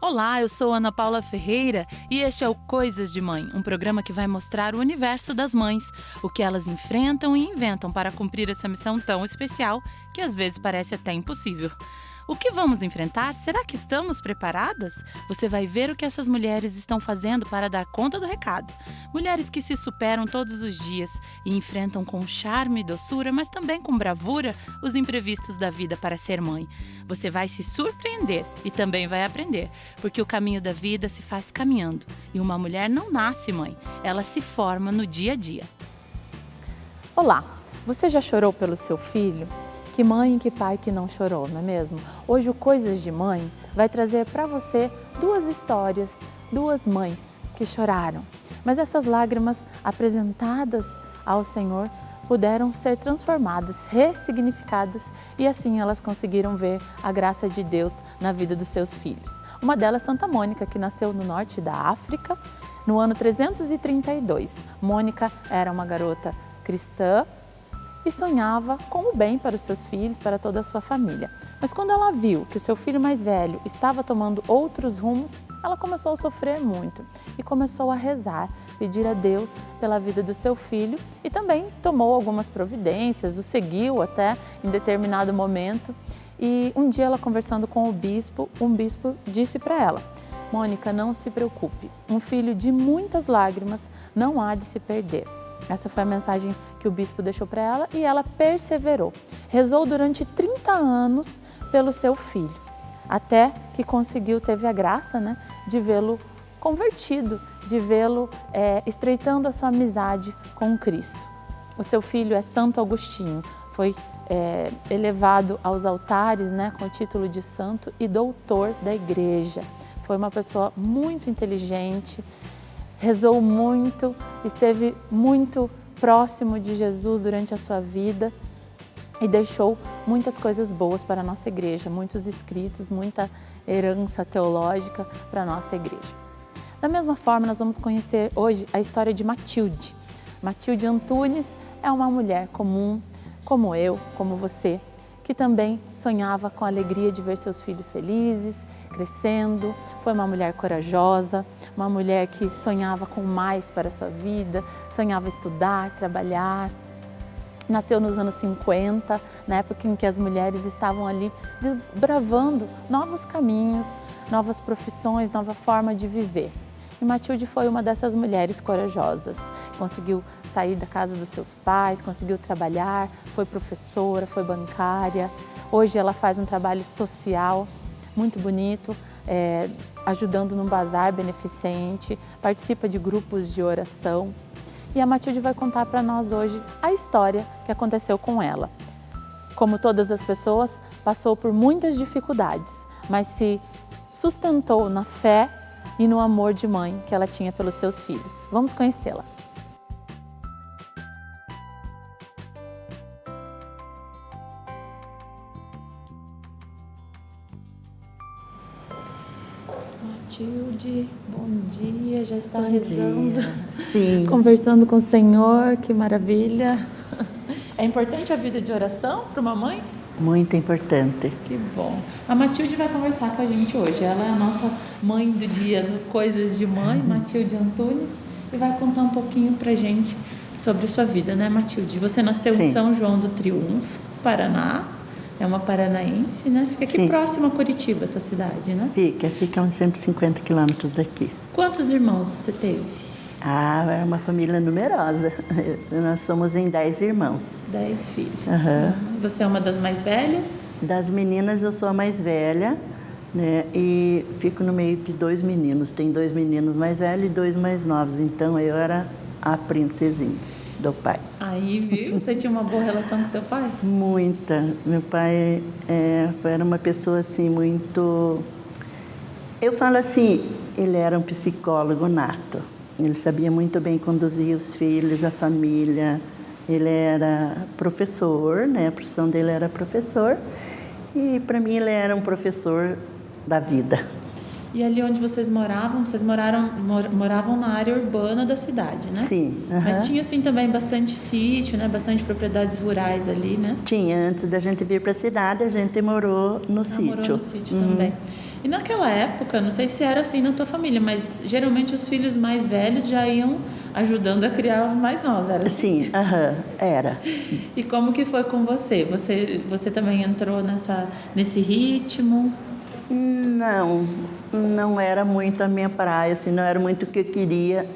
Olá, eu sou Ana Paula Ferreira e este é o Coisas de Mãe, um programa que vai mostrar o universo das mães, o que elas enfrentam e inventam para cumprir essa missão tão especial que às vezes parece até impossível. O que vamos enfrentar? Será que estamos preparadas? Você vai ver o que essas mulheres estão fazendo para dar conta do recado. Mulheres que se superam todos os dias e enfrentam com charme e doçura, mas também com bravura, os imprevistos da vida para ser mãe. Você vai se surpreender e também vai aprender, porque o caminho da vida se faz caminhando. E uma mulher não nasce mãe, ela se forma no dia a dia. Olá, você já chorou pelo seu filho? Que mãe e que pai que não chorou, não é mesmo? Hoje o Coisas de Mãe vai trazer para você duas histórias, duas mães que choraram. Mas essas lágrimas apresentadas ao Senhor puderam ser transformadas, ressignificadas e assim elas conseguiram ver a graça de Deus na vida dos seus filhos. Uma delas, Santa Mônica, que nasceu no norte da África no ano 332. Mônica era uma garota cristã e sonhava com o bem para os seus filhos, para toda a sua família. Mas quando ela viu que o seu filho mais velho estava tomando outros rumos, ela começou a sofrer muito e começou a rezar, pedir a Deus pela vida do seu filho e também tomou algumas providências, o seguiu até em determinado momento. E um dia ela conversando com o bispo, um bispo disse para ela: Mônica, não se preocupe, um filho de muitas lágrimas não há de se perder. Essa foi a mensagem que o bispo deixou para ela e ela perseverou. Rezou durante 30 anos pelo seu filho, até que conseguiu, teve a graça, de vê-lo convertido, de vê-lo estreitando a sua amizade com Cristo. O seu filho é Santo Agostinho, foi elevado aos altares com o título de santo e doutor da igreja. Foi uma pessoa muito inteligente, rezou muito, esteve muito próximo de Jesus durante a sua vida e deixou muitas coisas boas para a nossa igreja, muitos escritos, muita herança teológica para a nossa igreja. Da mesma forma, nós vamos conhecer hoje a história de Matilde. Matilde Antunes é uma mulher comum, como eu, como você, que também sonhava com a alegria de ver seus filhos felizes, crescendo. Foi uma mulher corajosa, uma mulher que sonhava com mais para a sua vida, sonhava estudar, trabalhar. Nasceu nos anos 50, na época em que as mulheres estavam ali desbravando novos caminhos, novas profissões, nova forma de viver. E Matilde foi uma dessas mulheres corajosas. Conseguiu sair da casa dos seus pais, conseguiu trabalhar, foi professora, foi bancária. Hoje ela faz um trabalho social muito bonito, ajudando num bazar beneficente, participa de grupos de oração. E a Matilde vai contar para nós hoje a história que aconteceu com ela. Como todas as pessoas, passou por muitas dificuldades, mas se sustentou na fé e no amor de mãe que ela tinha pelos seus filhos. Vamos conhecê-la. Matilde, bom dia, já está rezando, Sim. Conversando com o Senhor, que maravilha. É importante a vida de oração para uma mãe? Muito importante. Que bom. A Matilde vai conversar com a gente hoje. Ela é a nossa mãe do dia do Coisas de Mãe, Matilde Antunes, e vai contar um pouquinho pra gente sobre a sua vida, né, Matilde? Você nasceu Sim. em São João do Triunfo, Paraná. É uma paranaense, né? Fica aqui Sim. próximo a Curitiba, essa cidade, né? Fica a uns 150 quilômetros daqui. Quantos irmãos você teve? É uma família numerosa. Nós somos em 10 irmãos. 10 filhos. Aham. Você é uma das mais velhas? Das meninas eu sou a mais velha, né? E fico no meio de 2 meninos. Tem 2 meninos mais velhos e 2 mais novos. Então eu era a princesinha do pai. Aí, viu? Você tinha uma boa relação com teu pai? Muita. Meu pai era uma pessoa assim muito... Eu falo assim, ele era um psicólogo nato. Ele sabia muito bem conduzir os filhos, a família. Ele era professor, né? A profissão dele era professor. E para mim ele era um professor da vida. E ali onde vocês moravam na área urbana da cidade, né? Sim. Mas tinha assim também bastante sítio, né? Bastante propriedades rurais ali, né? Tinha. Antes da gente vir para a cidade, a gente morou no sítio. Morou no sítio também. E naquela época, não sei se era assim na tua família, mas geralmente os filhos mais velhos já iam ajudando a criar os mais novos, era assim? Sim, era. E como que foi com você? Você também entrou nesse ritmo? Não era muito a minha praia, assim, não era muito o que eu queria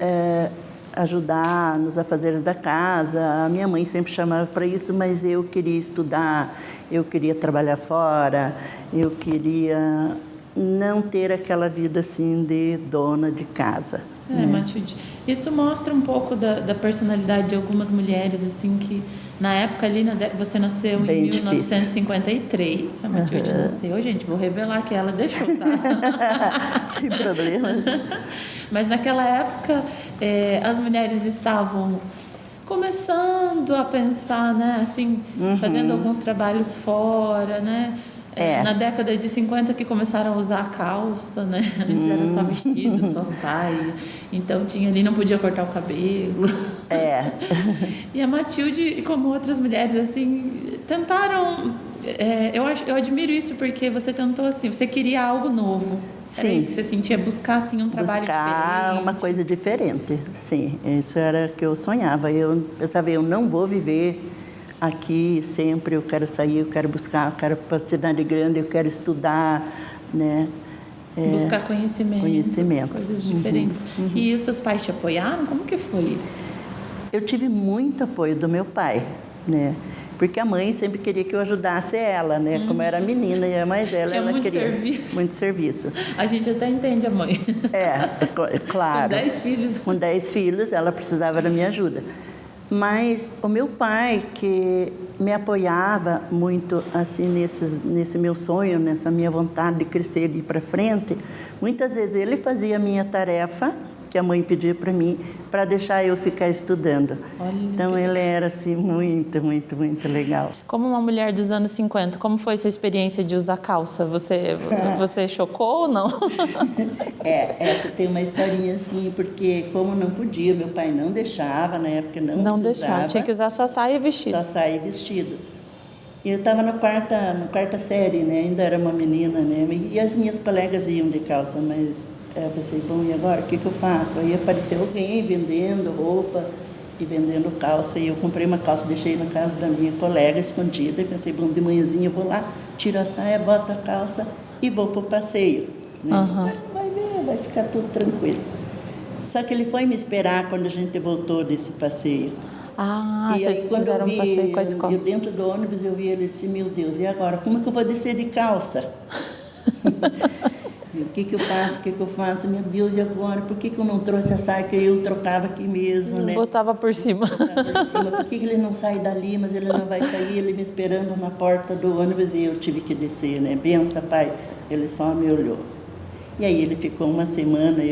ajudar nos afazeres da casa. A minha mãe sempre chamava para isso, mas eu queria estudar, eu queria trabalhar fora, eu queria não ter aquela vida assim de dona de casa. Matilde, isso mostra um pouco da personalidade de algumas mulheres, assim, que na época ali, você nasceu Bem em 1953, a Matilde nasceu, gente, vou revelar que ela deixou, tá? Sem problemas. Mas naquela época, as mulheres estavam começando a pensar, né, assim, fazendo alguns trabalhos fora, né? Na década de 50 que começaram a usar a calça, né? Antes era só vestido, só saia. Então tinha ali, não podia cortar o cabelo. E a Matilde, como outras mulheres, assim, tentaram... eu admiro isso porque você tentou, assim, você queria algo novo. Sim. Era isso que você sentia, buscar, assim, um trabalho diferente. Uma coisa diferente, sim. Isso era o que eu sonhava. Eu pensava, eu não vou viver aqui sempre, eu quero sair, eu quero buscar, eu quero para a cidade grande, eu quero estudar, né? Buscar conhecimentos. Coisas diferentes. E os seus pais te apoiaram? Como que foi isso? Eu tive muito apoio do meu pai, né? Porque a mãe sempre queria que eu ajudasse ela, né? Como eu era menina e a mais ela, tinha ela muito queria serviço. Muito serviço. A gente até entende a mãe. Claro. Com 10 filhos. Com 10 filhos, ela precisava da minha ajuda. Mas o meu pai, que me apoiava muito assim nesse meu sonho, nessa minha vontade de crescer, de ir para frente, muitas vezes ele fazia a minha tarefa, que a mãe pedia para mim, para deixar eu ficar estudando. Então ele era assim muito, muito, muito legal. Como uma mulher dos anos 50, como foi sua experiência de usar calça? Você chocou ou não? Essa tem uma historinha assim, porque como não podia, meu pai não deixava, na época não se deixava, usava, tinha que usar só saia e vestido. Só saia e vestido. E eu estava na quarta série, né? Ainda era uma menina, né? E as minhas colegas iam de calça, mas eu pensei, bom, e agora, o que eu faço? Aí apareceu alguém vendendo roupa e vendendo calça, e eu comprei uma calça, deixei na casa da minha colega, escondida, e pensei, bom, de manhãzinha eu vou lá, tiro a saia, boto a calça e vou para o passeio. Né? Vai ver, vai ficar tudo tranquilo. Só que ele foi me esperar quando a gente voltou desse passeio. E vocês fizeram um passeio com a escola. Eu dentro do ônibus, eu vi ele e disse, meu Deus, e agora, como é que eu vou descer de calça? O que eu faço? Meu Deus, e agora? Por que eu não trouxe a saia que eu trocava aqui mesmo, né? Botava por cima. Por que ele não sai dali, mas ele não vai sair? Ele me esperando na porta do ônibus e eu tive que descer, né? Bença, pai. Ele só me olhou. E aí ele ficou uma semana,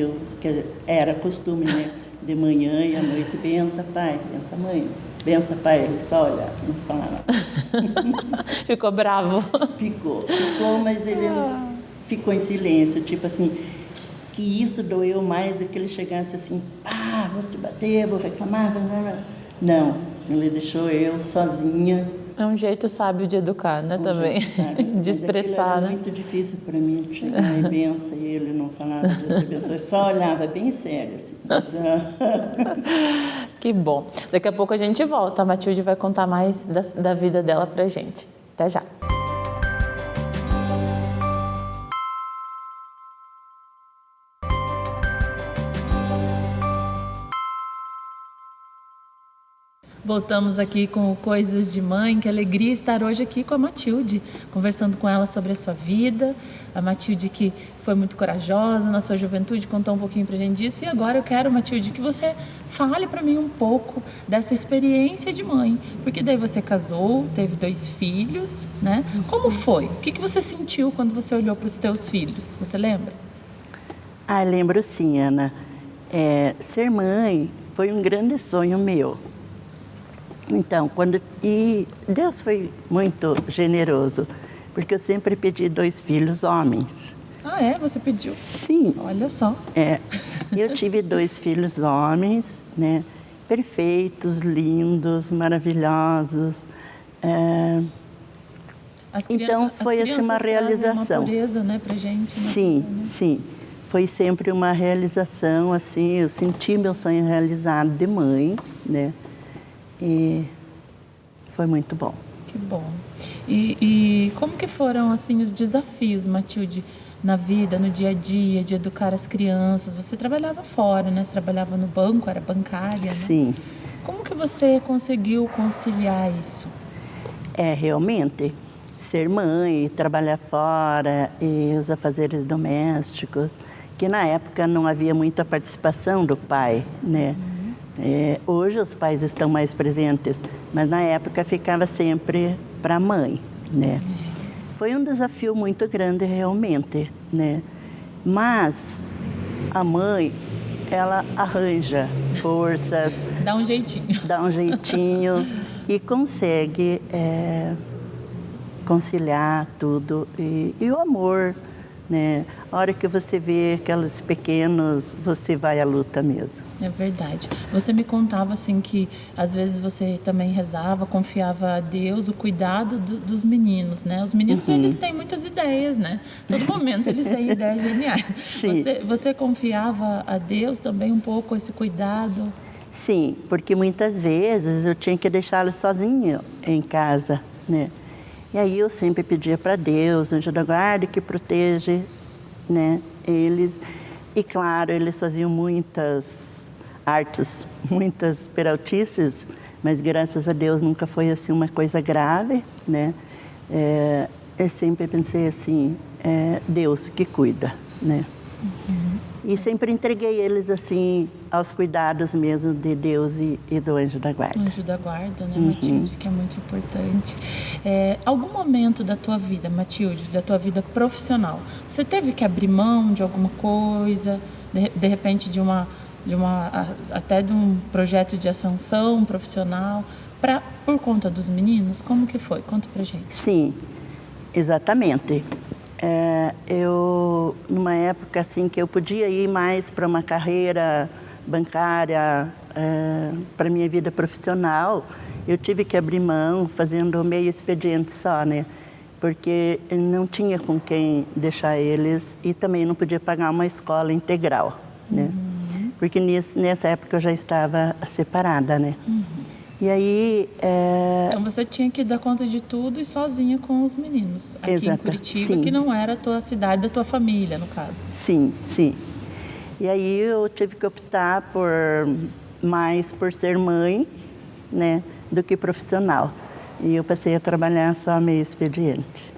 que era costume, né? De manhã e à noite, bença, pai, bença, mãe. Bença, pai. Ele só olhava, não falava nada. Ficou bravo? Ficou, mas ele não... Ficou em silêncio, tipo assim, que isso doeu mais do que ele chegasse assim, pá, vou te bater, vou reclamar. Não, ele deixou eu sozinha. É um jeito sábio de educar, né, também, de expressar, né? Era muito difícil para mim chegar e benção, e ele não falava Deus te abençoe, só olhava bem sério, assim. Que bom. Daqui a pouco a gente volta, a Matilde vai contar mais da vida dela pra gente. Até já. Voltamos aqui com Coisas de Mãe, que alegria estar hoje aqui com a Matilde, conversando com ela sobre a sua vida. A Matilde que foi muito corajosa na sua juventude, contou um pouquinho pra gente disso. E agora eu quero, Matilde, que você fale para mim um pouco dessa experiência de mãe. Porque daí você casou, teve 2 filhos, né? Como foi? O que você sentiu quando você olhou para os teus filhos? Você lembra? Lembro sim, Ana. Ser mãe foi um grande sonho meu. Então, e Deus foi muito generoso, porque eu sempre pedi 2 filhos homens. Você pediu? Sim. Olha só. Eu tive 2 filhos homens, né? Perfeitos, lindos, maravilhosos. Então foi assim uma realização. Uma pureza, né, pra gente. Sim, né? Sim. Foi sempre uma realização, assim, eu senti meu sonho realizado de mãe, né? E foi muito bom. Que bom. E como que foram, assim, os desafios, Matilde, na vida, no dia a dia, de educar as crianças? Você trabalhava fora, né? Você trabalhava no banco, era bancária, né? Sim. Como que você conseguiu conciliar isso? Realmente, ser mãe, trabalhar fora e os afazeres domésticos, que na época não havia muita participação do pai, né? Hoje os pais estão mais presentes, mas na época ficava sempre para a mãe, né? Foi um desafio muito grande realmente, né? Mas a mãe, ela arranja forças. Dá um jeitinho. Dá um jeitinho e consegue conciliar tudo. E o amor, né? A hora que você vê aqueles pequenos, você vai à luta mesmo. É verdade. Você me contava assim que às vezes você também rezava, confiava a Deus o cuidado dos meninos, né? Os meninos, eles têm muitas ideias, né? Todo momento eles têm ideias geniais. Sim. Você confiava a Deus também um pouco esse cuidado? Sim, porque muitas vezes eu tinha que deixá-lo sozinho em casa, né? E aí eu sempre pedia para Deus, anjo da guarda, que protege, né, eles. E claro, eles faziam muitas artes, muitas peraltices, mas graças a Deus nunca foi assim uma coisa grave, né? Eu sempre pensei assim, Deus que cuida, né? E sempre entreguei eles assim aos cuidados mesmo de Deus e do anjo da guarda. Anjo da guarda, né, Matilde, que é muito importante. Algum momento da tua vida, Matilde, da tua vida profissional, você teve que abrir mão de alguma coisa, de repente até de um projeto de ascensão profissional, por conta dos meninos? Como que foi? Conta pra gente. Sim, exatamente. Eu, numa época assim que eu podia ir mais para uma carreira bancária, para minha vida profissional, eu tive que abrir mão fazendo meio expediente só, né? Porque eu não tinha com quem deixar eles e também não podia pagar uma escola integral, né? Porque nessa época eu já estava separada, né? E aí... Então você tinha que dar conta de tudo e sozinha com os meninos. Aqui em Curitiba, sim. Que não era a tua cidade, da tua família, no caso. Sim, sim. E aí eu tive que optar mais por ser mãe, né, do que profissional. E eu passei a trabalhar só meio expediente.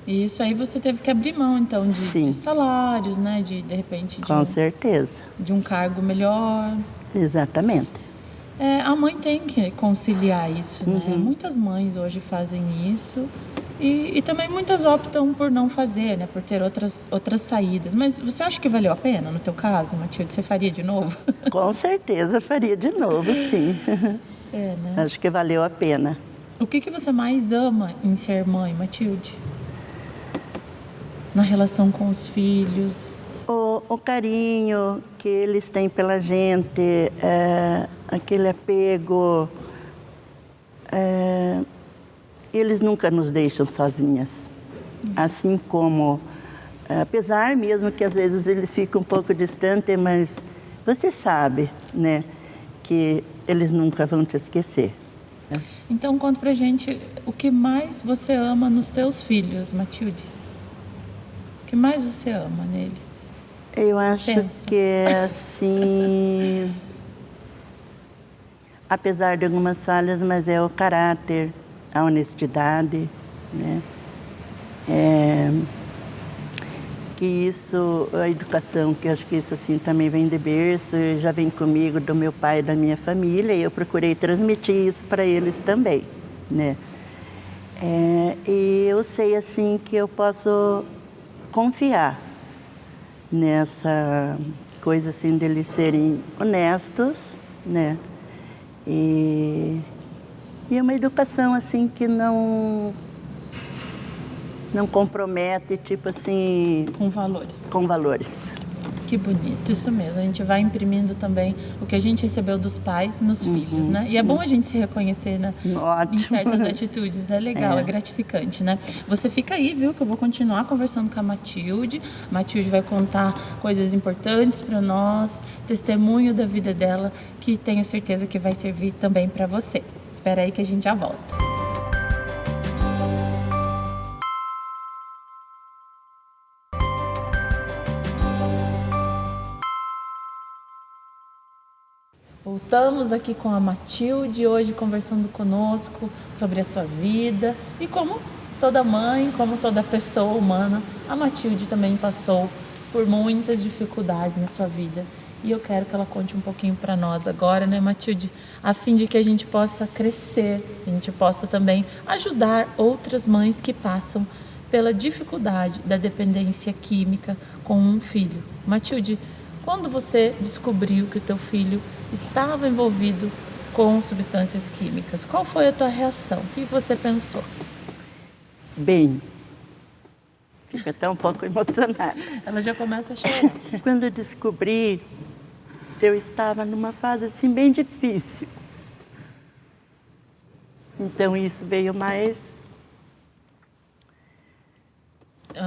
E isso aí você teve que abrir mão, então, de salários, né? De repente... Com certeza. De um cargo melhor. Exatamente. A mãe tem que conciliar isso, né? Muitas mães hoje fazem isso e também muitas optam por não fazer, né? Por ter outras saídas. Mas você acha que valeu a pena no teu caso, Matilde? Você faria de novo? Com certeza faria de novo, sim. Né? Acho que valeu a pena. O que você mais ama em ser mãe, Matilde? Na relação com os filhos? O carinho que eles têm pela gente, aquele apego, eles nunca nos deixam sozinhas. Assim como, apesar mesmo que às vezes eles ficam um pouco distantes, mas você sabe, né, que eles nunca vão te esquecer. Então conta pra gente o que mais você ama nos teus filhos, Matilde. O que mais você ama neles? Eu acho que é assim, apesar de algumas falhas, mas é o caráter, a honestidade, né? Que isso, a educação, que eu acho que isso assim também vem de berço, já vem comigo do meu pai e da minha família, e eu procurei transmitir isso para eles também, né? E eu sei assim que eu posso confiar nessa coisa assim deles serem honestos, né? E uma educação assim que não compromete, tipo assim... Com valores. Com valores. Que bonito, isso mesmo. A gente vai imprimindo também o que a gente recebeu dos pais nos filhos, né? E é bom a gente se reconhecer, né? Ótimo. Em certas atitudes. É legal, é gratificante, né? Você fica aí, viu? Que eu vou continuar conversando com a Matilde. A Matilde vai contar coisas importantes para nós, testemunho da vida dela, que tenho certeza que vai servir também para você. Espera aí que a gente já volta. Voltamos aqui com a Matilde, hoje conversando conosco sobre a sua vida. E como toda mãe, como toda pessoa humana, a Matilde também passou por muitas dificuldades na sua vida. E eu quero que ela conte um pouquinho para nós agora, né, Matilde? A fim de que a gente possa crescer, a gente possa também ajudar outras mães que passam pela dificuldade da dependência química com um filho. Matilde, quando você descobriu que o teu filho estava envolvido com substâncias químicas, qual foi a tua reação? O que você pensou? Bem, fico até um pouco emocionada. Ela já começa a chorar. Quando eu descobri, eu estava numa fase assim bem difícil. Então isso veio mais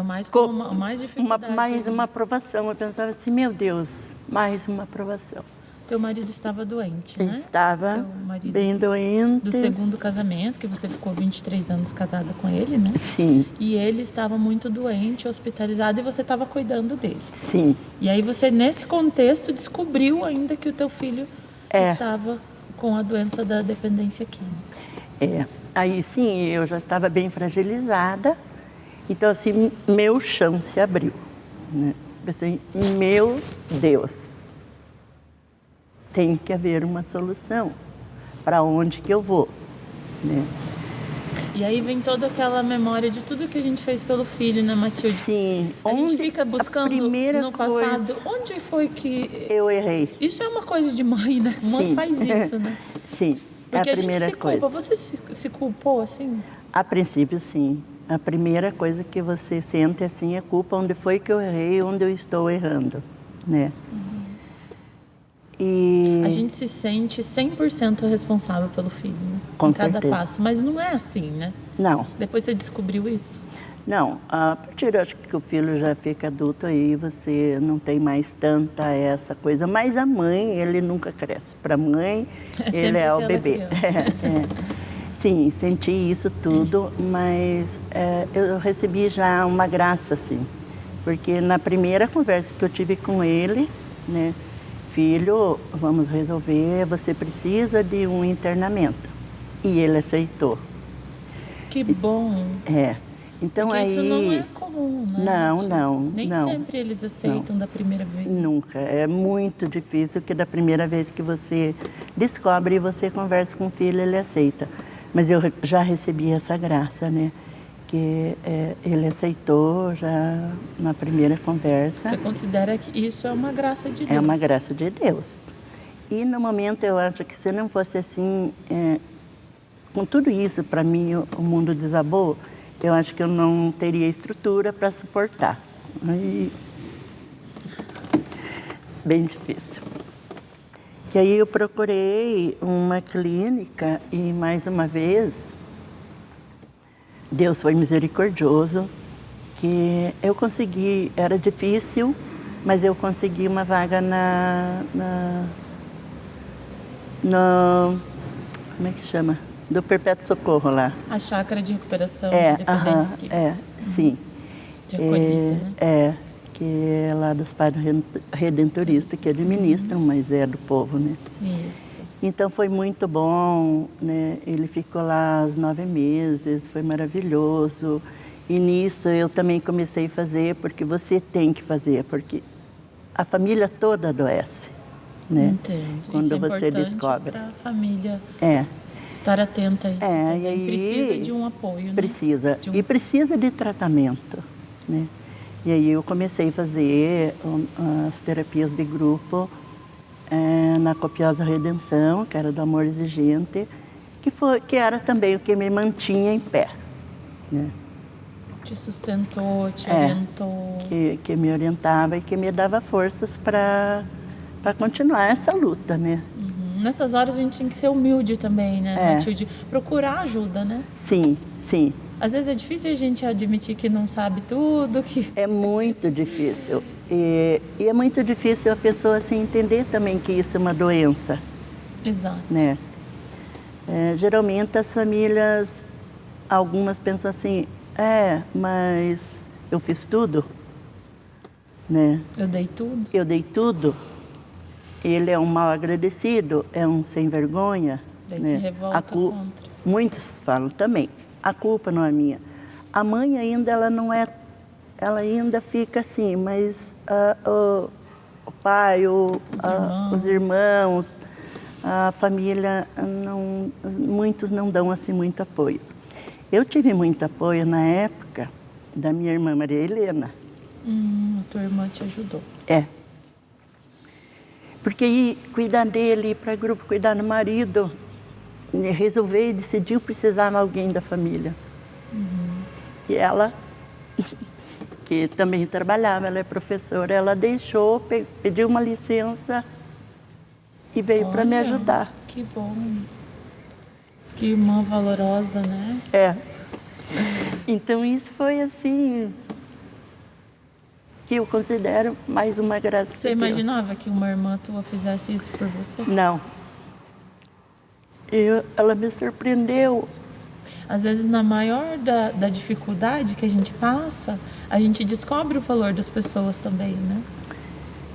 mais dificuldade. Mais uma aprovação. Eu pensava assim, meu Deus, mais uma aprovação. Teu marido estava doente, né? Estava bem doente. Do segundo casamento, que você ficou 23 anos casada com ele, né? Sim. E ele estava muito doente, hospitalizado, e você estava cuidando dele. Sim. E aí você, nesse contexto, descobriu ainda que o teu filho estava com a doença da dependência química. Aí sim, eu já estava bem fragilizada. Então, assim, meu chão se abriu, né? Pensei, meu Deus, tem que haver uma solução. Para onde que eu vou, né? E aí vem toda aquela memória de tudo que a gente fez pelo filho, né, Matilde? Sim. A gente fica buscando no passado, onde foi que... Eu errei. Isso é uma coisa de mãe, né? Mãe Sim. faz isso, né? Sim, porque é a primeira coisa. Culpa. Você se culpou, assim? A princípio, sim. A primeira coisa que você sente, assim, é culpa. Onde foi que eu errei, onde eu estou errando, né? E... A gente se sente 100% responsável pelo filho, né? Com em cada certeza. passo. Mas não é assim, né? Não. Depois você descobriu isso? Não. A partir, acho que o filho já fica adulto, aí você não tem mais tanta essa coisa. Mas a mãe, ele nunca cresce. Para a mãe, ele é o bebê. Sim, senti isso tudo, mas eu recebi já uma graça, assim. Porque na primeira conversa que eu tive com ele, né? Filho, vamos resolver, você precisa de um internamento. E ele aceitou. Que bom. Então porque aí... isso não é comum, né? Não. Nem sempre eles aceitam da primeira vez. Nunca. É muito difícil que da primeira vez que você descobre e você conversa com o filho, ele aceita. Mas eu já recebi essa graça, né? Que ele aceitou já na primeira conversa. Você considera que isso é uma graça de Deus? É uma graça de Deus. E no momento eu acho que se não fosse assim, com tudo isso, para mim o mundo desabou, eu acho que eu não teria estrutura para suportar. Aí, bem difícil. E aí eu procurei uma clínica e mais uma vez Deus foi misericordioso, que eu consegui, era difícil, mas eu consegui uma vaga como é que chama? Do Perpétuo Socorro lá. A chácara de recuperação de dependentes químicos. Sim. De acolhida, né? Que é lá dos Pais Redentoristas que administram, mas é do povo, né? Isso. Então foi muito bom, né? Ele ficou lá 9 meses, foi maravilhoso. E nisso eu também comecei a fazer, porque você tem que fazer, porque a família toda adoece, né? Entendo. Quando isso é você descobre. Para a família estar atenta a isso. E aí, precisa de um apoio, né? Precisa. E precisa de tratamento, né? E aí eu comecei a fazer as terapias de grupo na Copiosa Redenção, que era do Amor Exigente, que era também o que me mantinha em pé, né? Te sustentou, te É, orientou. que me orientava e que me dava forças para continuar essa luta, né? Nessas horas a gente tem que ser humilde também, né, É. Matilde? Procurar ajuda, né? Sim, sim. Às vezes é difícil a gente admitir que não sabe tudo, que... É muito difícil. E é muito difícil a pessoa assim, entender também que isso é uma doença, Exato. né? Geralmente as famílias, algumas pensam assim, mas eu fiz tudo, né? Eu dei tudo. Eu dei tudo. Ele é um mal agradecido, é um sem vergonha. Daí né? se revolta contra. Muitos falam também, a culpa não é minha. A mãe ainda, ela não é, ela ainda fica assim, mas o pai, os irmãos, a família, muitos não dão assim muito apoio. Eu tive muito apoio na época da minha irmã Maria Helena. A tua irmã te ajudou. É. Porque ir cuidar dele, ir para grupo, cuidar do marido, resolver e decidiu precisar de alguém da família. E ela, que também trabalhava, ela é professora, ela deixou, pediu uma licença e veio para me ajudar. Que bom. Que irmã valorosa, né? É. Então isso foi assim, que eu considero mais uma graça Você de Deus. imaginava que uma irmã tua fizesse isso por você? Não. Ela me surpreendeu. Às vezes, na maior da dificuldade que a gente passa, a gente descobre o valor das pessoas também, né?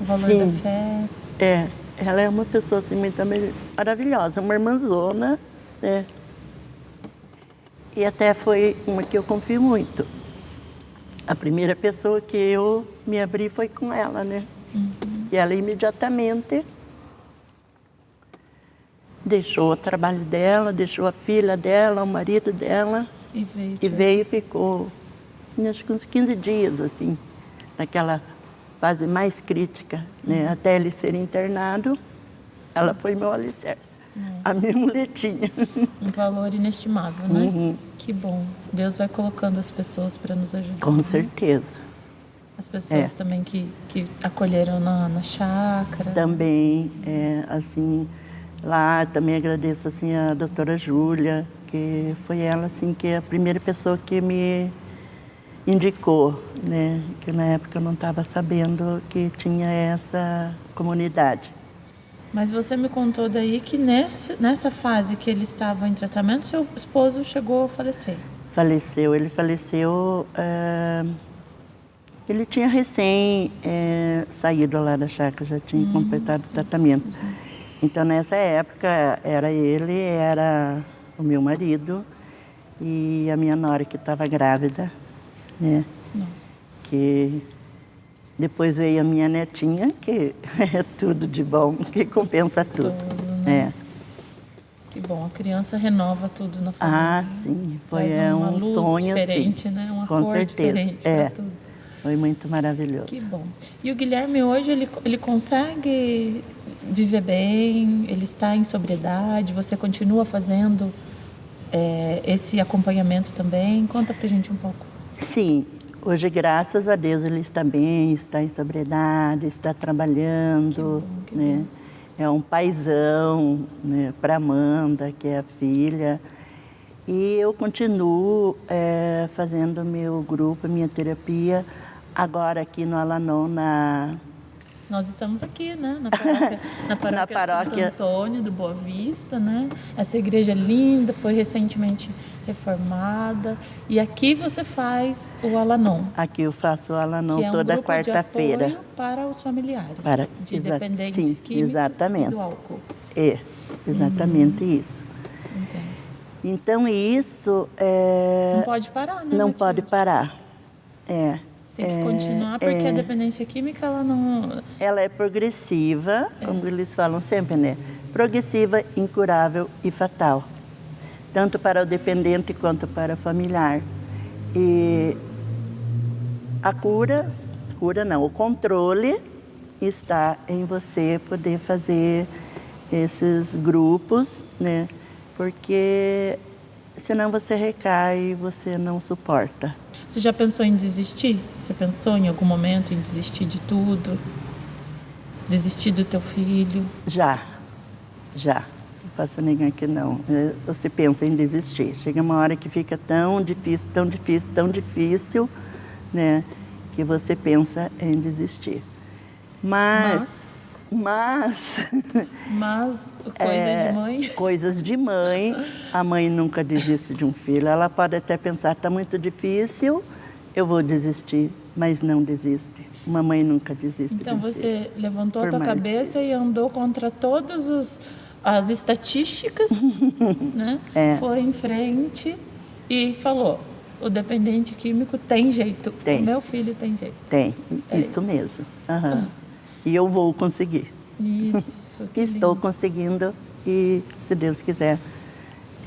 O valor Sim. da fé. Ela é uma pessoa assim, muito maravilhosa, uma irmãzona, né? E até foi uma que eu confio muito. A primeira pessoa que eu me abri foi com ela, né? E ela imediatamente deixou o trabalho dela, deixou a filha dela, o marido dela. E veio e ficou, acho que uns 15 dias, assim, naquela fase mais crítica, né? Até ele ser internado, ela foi meu alicerce. A minha muletinha. Um valor inestimável, né? Que bom. Deus vai colocando as pessoas para nos ajudar. Com né? certeza. As pessoas também que acolheram na chácara. Também, assim, lá também agradeço assim, a doutora Júlia, que foi ela assim, que é a primeira pessoa que me indicou, né? Que na época eu não estava sabendo que tinha essa comunidade. Mas você me contou daí que nessa fase que ele estava em tratamento, seu esposo chegou a falecer. Faleceu, ele faleceu... ele tinha recém saído lá da chácara, já tinha completado o tratamento. Então, nessa época, era ele, era o meu marido e a minha nora que estava grávida, né? Nossa. Que depois veio a minha netinha, que é tudo de bom, que compensa tudo. Né? Que bom, a criança renova tudo na família. Ah, sim, foi Traz uma um luz sonho diferente, assim. né? Uma com cor certeza. diferente para tudo. Foi muito maravilhoso. Que bom. E o Guilherme hoje, ele consegue viver bem? Ele está em sobriedade? Você continua fazendo esse acompanhamento também? Conta pra gente um pouco. Sim, hoje, graças a Deus, ele está bem, está em sobriedade, está trabalhando, que né? É um paizão, né, para Amanda, que é a filha. E eu continuo fazendo meu grupo, minha terapia, agora aqui no Alanon, Nós estamos aqui, né? Na paróquia Santo Antônio do Boa Vista, né? Essa igreja linda, foi recentemente reformada. E aqui você faz o Alanon. Aqui eu faço o Alanon que é toda grupo quarta-feira. De apoio para os familiares de dependentes sim, químicos exatamente. do álcool. Exatamente isso. Entendo. Então isso não pode parar, né? Não Matilde? pode parar. Tem que continuar, porque a dependência química, ela não... Ela é progressiva, como eles falam sempre, né? Progressiva, incurável e fatal. Tanto para o dependente quanto para o familiar. E a o controle está em você poder fazer esses grupos, né? Porque senão você recai e você não suporta. Você já pensou em desistir? Você pensou em algum momento em desistir de tudo? Desistir do teu filho? Já. Não posso negar que não. Você pensa em desistir. Chega uma hora que fica tão difícil, né? Que você pensa em desistir. Mas coisas de mãe? Coisas de mãe. A mãe nunca desiste de um filho. Ela pode até pensar, está muito difícil, eu vou desistir, mas não desiste. Uma mãe nunca desiste de um filho. Então você levantou a tua cabeça e andou contra todas as estatísticas, né? Foi em frente e falou, o dependente químico tem jeito, o meu filho tem jeito. Tem, isso mesmo. Uhum. E eu vou conseguir. Isso, que Estou lindo. conseguindo e, se Deus quiser,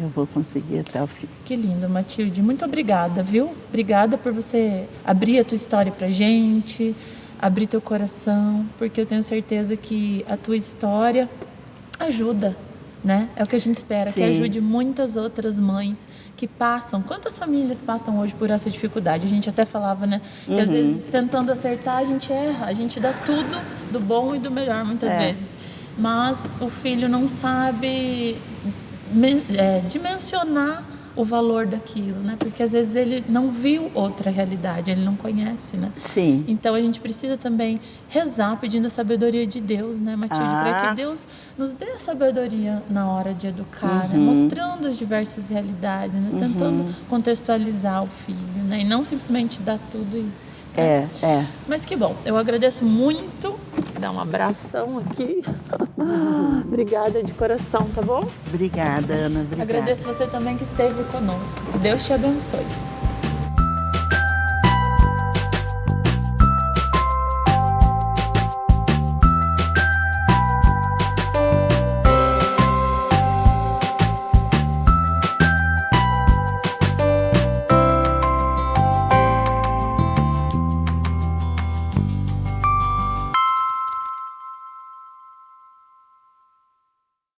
eu vou conseguir até o fim. Que lindo, Matilde. Muito obrigada, viu? Obrigada por você abrir a tua história pra gente, abrir teu coração, porque eu tenho certeza que a tua história ajuda, né? É o que a gente espera, Sim. que ajude muitas outras mães que passam. Quantas famílias passam hoje por essa dificuldade? A gente até falava, né? Que às vezes tentando acertar a gente erra, a gente dá tudo do bom e do melhor muitas vezes. Mas o filho não sabe dimensionar o valor daquilo, né? Porque às vezes ele não viu outra realidade, ele não conhece, né? Sim. Então a gente precisa também rezar pedindo a sabedoria de Deus, né, Matilde? Para que Deus nos dê a sabedoria na hora de educar, né? Mostrando as diversas realidades, né? Tentando contextualizar o filho, né? E não simplesmente dar tudo e... Mas que bom, eu agradeço muito. Vou dar um abração aqui. Obrigada de coração, tá bom? Obrigada, Ana. Obrigada. Agradeço você também que esteve conosco. Que Deus te abençoe.